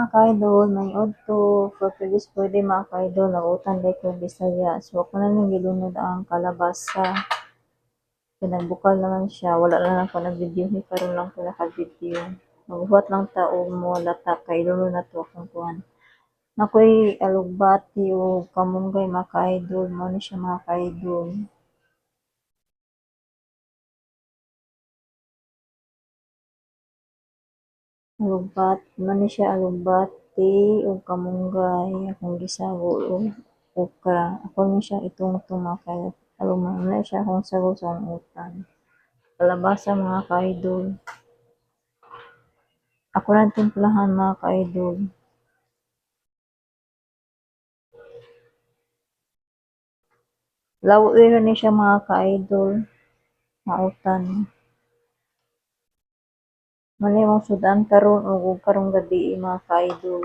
mga kaidol, may udto, for previous pwede mga kaidol, nautan day ko Bisaya. So ako na nang gilunod ang kalabasa. Pinagbukal naman siya, wala na lang ko nag-video ni karon lang ko naka-video. Magbuhat lang tao mo lata kay lulo na to akong kuan. Nakoy alugbati o kamunggay mga kaidol, mo ni siya mga kaidol. Alugbat, man ni siya alugbati o kamunggay akong gisago o okra. Ako ni siya itong tumakay. Aluman na siya akong sago sa utan. Kalabasa mga kaidol. Ako lang timplahan mga kaidol. Laway ra ni siya mga kaidol. Mautan. Mali mong sudan karon o karong gabi mga kaidol.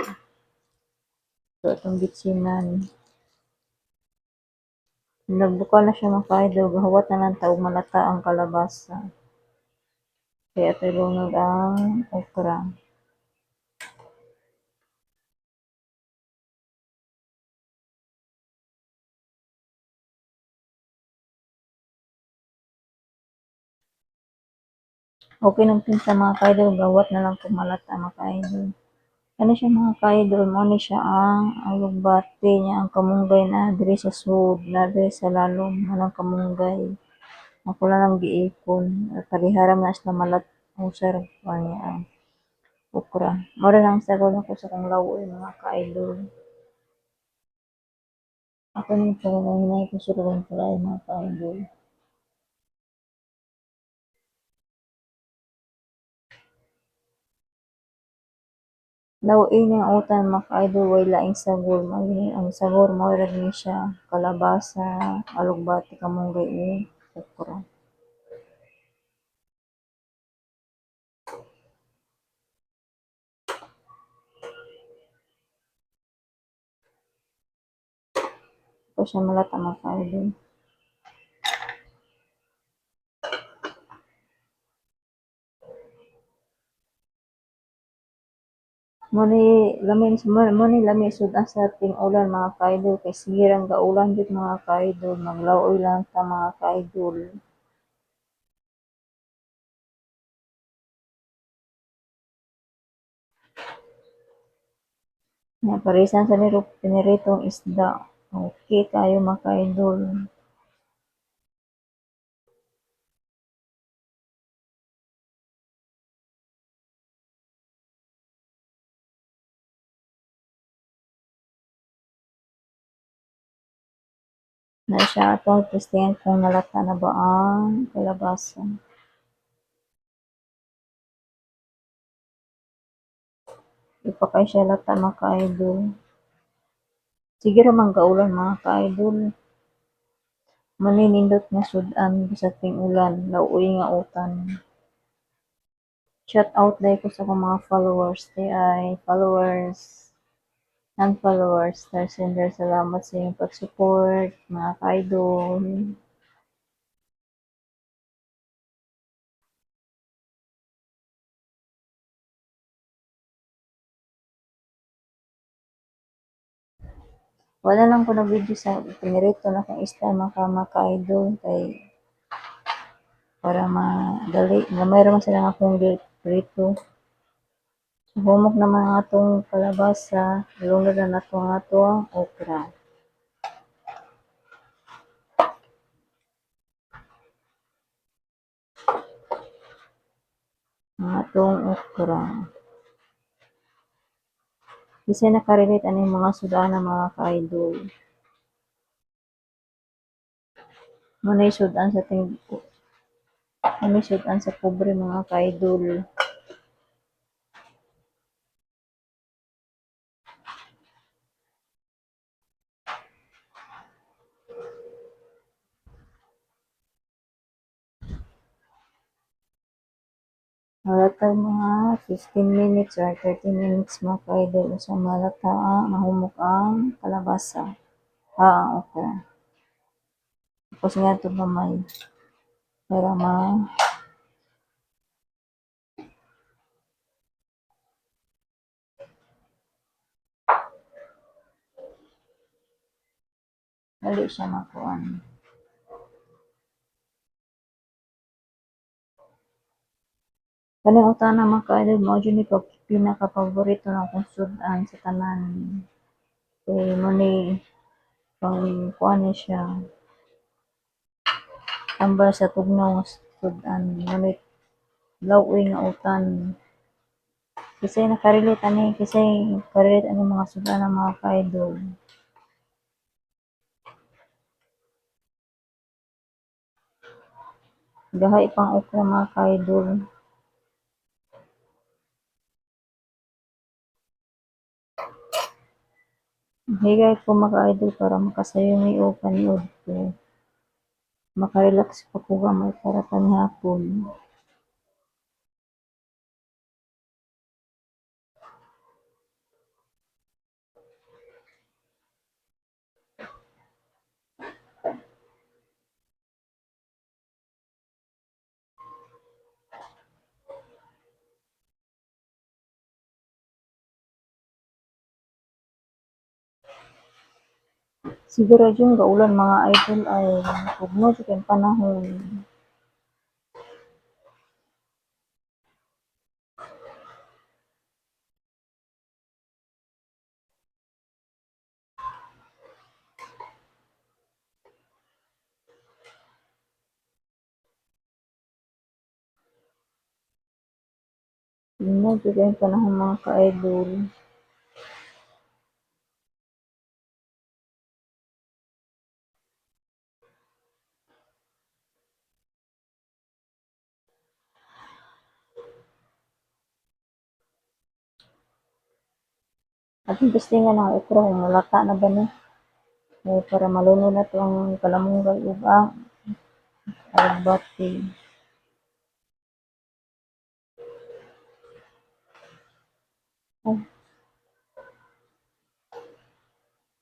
So itong bitsinan. Nagbukal na siya mga kaidol. Gahawat na lang taog malata ang kalabasa. Kaya ito lunod ang okra. Okay lang din sa mga kaidol, gawat na lang kumalata mga kaidol. Ano siya mga kaidol, mo ni siya ang alugbati niya, ang kamunggay na diri sa sud, na diri sa lalom, manang kamunggay. Ako lang ang giipon, pariharam na sila malat, usar pa niya ang okra. Mara lang sa ko sa kong lawoy mga kaidol. Ako ni talaga hinay ko sa rin pala mga kaidol. Lawain ang utan mga ka-idol way laing sagol mali ang sagol mao ra ni siya kalabasa, alugbati, kamunggay ug okra. Ito siya malata mga ka-idol. Mo ni lami sud sa ating ulan mga ka-idol kay sigirang gaulan jud mga ka-idol maglaoy lang ta mga ka-idol. Nga parisan sa niro piniritong isda. Okay kayo mga ka-idol. Na siya atong testingan kung nalata na ba ang kalabasa. Di pa kay siya lata mga ka-idol. Sige ra man kaulan mga ka-idol. Maninindot nga sudan sa ting ulan, lauoy nga utan. Shout out dahil ko sa akong mga followers. Ay followers, non-followers, star sender, salamat sa inyong pag-support, mga ka-idol. Wala lang ko na video sa pinirito na kong isla mga ka-idol kay para madali. Gamay raman sila nga akong prito. Humok naman ang atong kalabasa, lunod na nato ang atong okra. Ang atong okra. Bisay nakarelate ano yung mga sudana mga ka-idol. Manay sudan sa ting manay sudan sa pobre mga ka-idol. Malata mga 15 minutes or 30 minutes mga ka-idol. So malata mahumok ang kalabasa. Ang okra. Tapos nga ito gamay. Para Dali siya makuan. Kaning utana mga ka-idol mao jud ni pinaka-paborito na akong sudan sa tanan. Kay mo ni pang kuan ni siya, tambal sa tugnaw nga sudan. Ngunit law-oy nga utan. Kisay nakarelate ani, kisay nakarelate ani mga sudan ng mga ka-idol. Gahay pang okra mga ka-idol. Higay ko mga ka-idol para makasayo ni o paniod ko. Makarelax pa ko gamay para panihapon. Siguro yung gaulan mga idol ay tugno sa kayong panahon. Tugno sa kayong panahon mga ka-idol. At yung testingan ng okra kung malata na ba ni. Para maluno na to ang kalamunggay ug alugbati.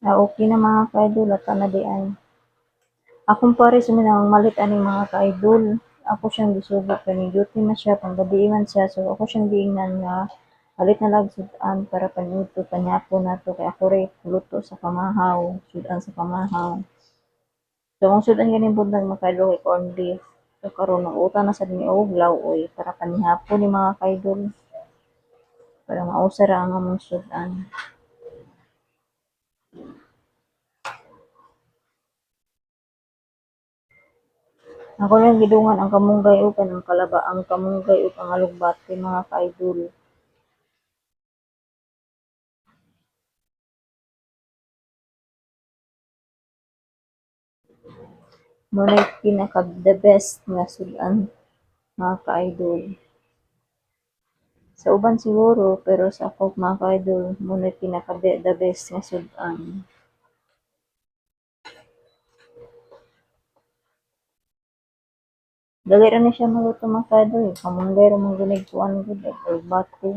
Okay na mga ka-idol, lata na di ay. Akong pares minang malit aning mga ka-idol. Ako siyang gisubok kay duty na siya, panggadiingan siya. So ako siyang giingnan nga palit na lang sudan para panuto panyapon nato kay ako rin luto sa pamahaw, sudan sa pamahaw. So ang sudan ganing buntag mga ka-idol kay corned beef. So karon nag-uta na sad mi og law-oy para panihapon ni mga ka-idol. Para mausar ang among sudan. Ako lang gidungan ang kamunggay ug kanang kalaba, ang kamunggay ug ang alugbati mga ka-idol. Muna'y pinaka the best nga sudan mga ka-idol. Sa uban siguro pero sa ako mga ka-idol muna'y pinaka the best nga sudan. Dali ra ni siya maluto mga ka-idol, kamunggay ra man gyud kuan gud alugbati.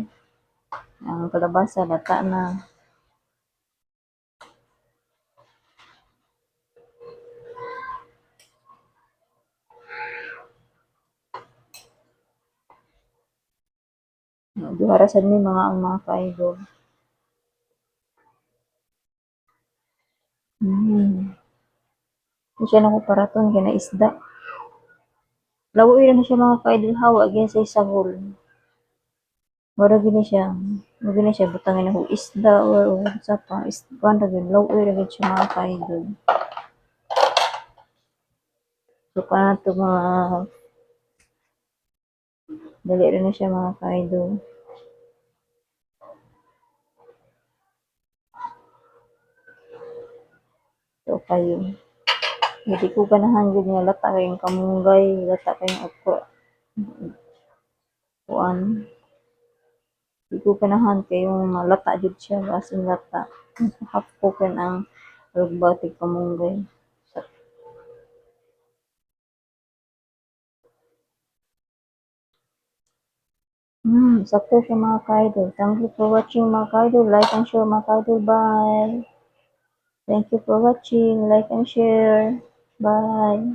Ang kalabasa lata na. Duha ra sad mi mga ang mga ka-idol. Di siya nako paraton kay na isda. Lawoy ra na siya mga ka-idol hawa gyud sa sagol. Mura gini siya, mura gini siya butangin ako isda or sa pa isda ra gyud lawoy ra gyud siya mga ka-idol. So kana to mga dali ra na siya mga ka-idol. So kayo. Hindi ko ganahan gyud nga lata kayong kamunggay, lata kayong okra. Kuan. Hindi ko ganahan kayong lata jud siya, basin lata. Hapukan ang alugbati kamunggay. Sakto siya mga ka-idol. Thank you for watching mga ka-idol. Like and share mga ka-idol. Bye. Thank you for watching. Like and share. Bye.